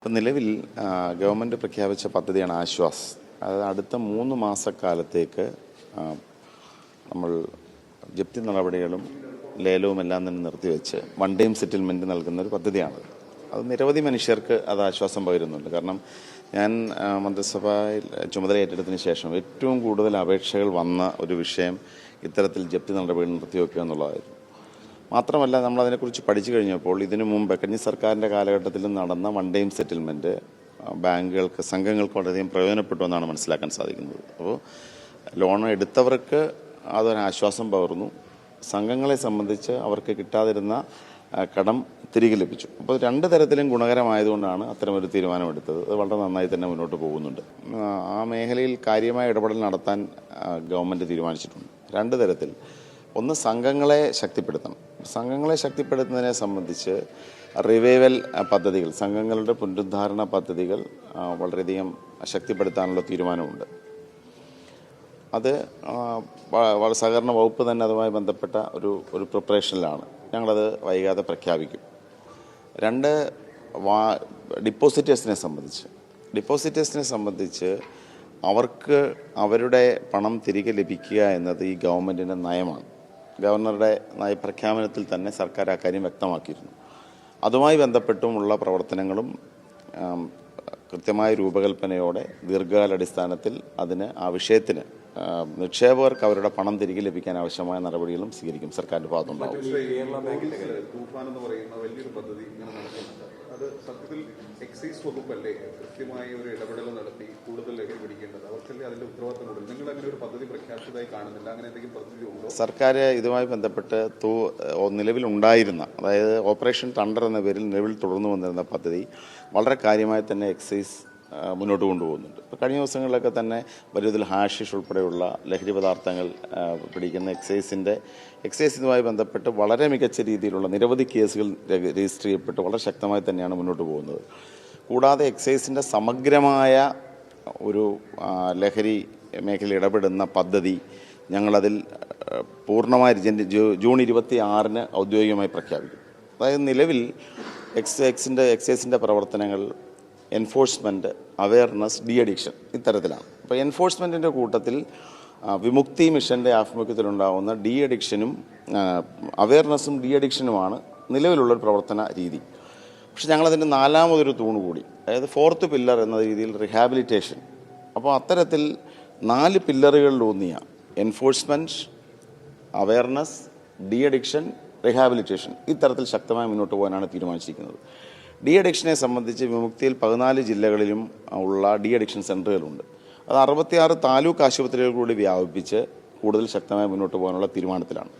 ഇപ്പം നിലവിൽ ഗവൺമെൻറ് പ്രഖ്യാപിച്ച പദ്ധതിയാണ് ആശ്വാസ്. അത് അടുത്ത 3 മാസക്കാലത്തേക്ക് നമ്മൾ ജപ്തി നടപടികളും ലേലവും എല്ലാം തന്നെ നിർത്തിവെച്ച് വൺ ടൈം സെറ്റിൽമെൻറ്റ് നൽകുന്ന ഒരു പദ്ധതിയാണ്. അത് നിരവധി മനുഷ്യർക്ക് അത് ആശ്വാസം പകരുന്നുണ്ട്. കാരണം ഞാൻ മന്ത്രിസഭയിൽ ചുമതല ഏറ്റെടുത്തതിന് ശേഷം ഏറ്റവും കൂടുതൽ അപേക്ഷകൾ വന്ന ഒരു വിഷയം ഇത്തരത്തിൽ ജപ്തി നടപടികൾ നിർത്തിവെക്കുക എന്നുള്ളതായിരുന്നു. മാത്രമല്ല, നമ്മളതിനെക്കുറിച്ച് പഠിച്ചു കഴിഞ്ഞപ്പോൾ ഇതിനു മുമ്പ് കഴിഞ്ഞ സർക്കാരിൻ്റെ കാലഘട്ടത്തിൽ നടന്ന വൺ ടൈം സെറ്റിൽമെൻറ്റ് ബാങ്കുകൾക്ക് സംഘങ്ങൾക്ക് വളരെയധികം പ്രയോജനപ്പെട്ടു എന്നാണ് മനസ്സിലാക്കാൻ സാധിക്കുന്നത്. അപ്പോൾ ലോൺ എടുത്തവർക്ക് അതൊരാശ്വാസം പകർന്നു. സംഘങ്ങളെ സംബന്ധിച്ച് അവർക്ക് കിട്ടാതിരുന്ന കടം തിരികെ ലഭിച്ചു. അപ്പോൾ 2 തരത്തിലും ഗുണകരമായതുകൊണ്ടാണ് അത്തരമൊരു തീരുമാനമെടുത്തത്. അത് വളരെ നന്നായി തന്നെ മുന്നോട്ട് പോകുന്നുണ്ട്. ആ മേഖലയിൽ കാര്യമായ ഇടപെടൽ നടത്താൻ ഗവൺമെൻറ് തീരുമാനിച്ചിട്ടുണ്ട്. 2 തരത്തിൽ. ഒന്ന്, സംഘങ്ങളെ ശക്തിപ്പെടുത്തണം. സംഘങ്ങളെ ശക്തിപ്പെടുത്തുന്നതിനെ സംബന്ധിച്ച് റിവൈവൽ പദ്ധതികൾ, സംഘങ്ങളുടെ പുനരുദ്ധാരണ പദ്ധതികൾ വളരെയധികം ശക്തിപ്പെടുത്താനുള്ള തീരുമാനമുണ്ട്. അത് സഹകരണ വകുപ്പ് തന്നെ അതുമായി ബന്ധപ്പെട്ട ഒരു പ്രിപ്പറേഷനിലാണ്. ഞങ്ങളത് വൈകാതെ പ്രഖ്യാപിക്കും. 2, ഡിപ്പോസിറ്റേഴ്സിനെ സംബന്ധിച്ച് അവർക്ക് അവരുടെ പണം തിരികെ ലഭിക്കുക എന്നത് ഈ ഗവൺമെൻറ്റിൻ്റെ നയമാണ്. ഗവർണറുടെ നയപ്രഖ്യാപനത്തിൽ തന്നെ സർക്കാർ ആ കാര്യം വ്യക്തമാക്കിയിരുന്നു. അതുമായി ബന്ധപ്പെട്ടുമുള്ള പ്രവർത്തനങ്ങളും കൃത്യമായ രൂപകൽപ്പനയോടെ ദീർഘകാലാടിസ്ഥാനത്തിൽ ആ വിഷയത്തിന് നിക്ഷേപകർക്ക് അവരുടെ പണം തിരികെ ലഭിക്കാൻ ആവശ്യമായ നടപടികളും സ്വീകരിക്കും. സർക്കാരിൻ്റെ ഭാഗത്തുണ്ടാവും. അത് സത്യത്തിൽ എക്സൈസ് വകുപ്പല്ലേ കൃത്യമായ ഒരു ഇടപെടൽ നടത്തി കൂടുതൽ ലഹരി പിടിക്കേണ്ടത്? അവർക്കല്ലേ അതിന്റെ ഉത്തരവാദിത്തം കൂടുതൽ? നിങ്ങൾ അങ്ങനെ ഒരു പദ്ധതി പ്രഖ്യാപിച്ചതായി കാണുന്നില്ല. അങ്ങനെ എന്തെങ്കിലും പദ്ധതി ഉണ്ടോ? സർക്കാർ ഇതുമായി ബന്ധപ്പെട്ട് നിലവിലുണ്ടായിരുന്ന, അതായത് ഓപ്പറേഷൻ തണ്ടർ എന്ന പേരിൽ നിലവിൽ തുടർന്നു വന്നിരുന്ന പദ്ധതി വളരെ കാര്യമായി തന്നെ എക്സൈസ് മുന്നോട്ട് കൊണ്ടുപോകുന്നുണ്ട്. ഇപ്പോൾ കഴിഞ്ഞ ദിവസങ്ങളിലൊക്കെ തന്നെ വലിയ തോതിൽ ഹാഷിഷ് ഉൾപ്പെടെയുള്ള ലഹരി പദാർത്ഥങ്ങൾ പിടിക്കുന്ന എക്സൈസ് ഇതുമായി ബന്ധപ്പെട്ട് വളരെ മികച്ച രീതിയിലുള്ള നിരവധി കേസുകൾ രജിസ്റ്റർ ചെയ്യപ്പെട്ട് വളരെ ശക്തമായി തന്നെയാണ് മുന്നോട്ട് പോകുന്നത്. കൂടാതെ എക്സൈസിൻ്റെ സമഗ്രമായ ഒരു ലഹരി മേഖല ഇടപെടുന്ന പദ്ധതി ഞങ്ങളതിൽ പൂർണ്ണമായി ജൂൺ 26-ന് ഔദ്യോഗികമായി പ്രഖ്യാപിക്കും. അതായത് നിലവിൽ എക്സൈസിൻ്റെ പ്രവർത്തനങ്ങൾ എൻഫോഴ്സ്മെൻറ്റ്, അവെയർനെസ്, ഡി അഡിക്ഷൻ ഇത്തരത്തിലാണ്. അപ്പോൾ എൻഫോഴ്സ്മെൻറ്റിൻ്റെ കൂട്ടത്തിൽ വിമുക്തി മിഷൻ്റെ ആഭിമുഖ്യത്തിലുണ്ടാകുന്ന ഡി അഡിക്ഷനും അവെയർനെസ്സും ഡി അഡിക്ഷനുമാണ് നിലവിലുള്ളൊരു പ്രവർത്തന രീതി. പക്ഷെ ഞങ്ങളതിൻ്റെ 4ാമതൊരു തൂണ് കൂടി, അതായത് 4th പില്ലർ എന്ന രീതിയിൽ റിഹാബിലിറ്റേഷൻ. അപ്പോൾ അത്തരത്തിൽ 4 പില്ലറുകളിലൂന്നിയ enforcement, awareness, de addiction, rehabilitation ഇത്തരത്തിൽ ശക്തമായി മുന്നോട്ട് പോകാനാണ് തീരുമാനിച്ചിരിക്കുന്നത്. ഡി അഡിക്ഷനെ സംബന്ധിച്ച് വിമുക്തിയിൽ 14 ജില്ലകളിലും ഉള്ള ഡി അഡിക്ഷൻ സെൻ്ററുകളുണ്ട്. അത് 66 താലൂക്ക് ആശുപത്രികൾ കൂടി വ്യാപിപ്പിച്ച് കൂടുതൽ ശക്തമായി മുന്നോട്ട് പോകാനുള്ള തീരുമാനത്തിലാണ്.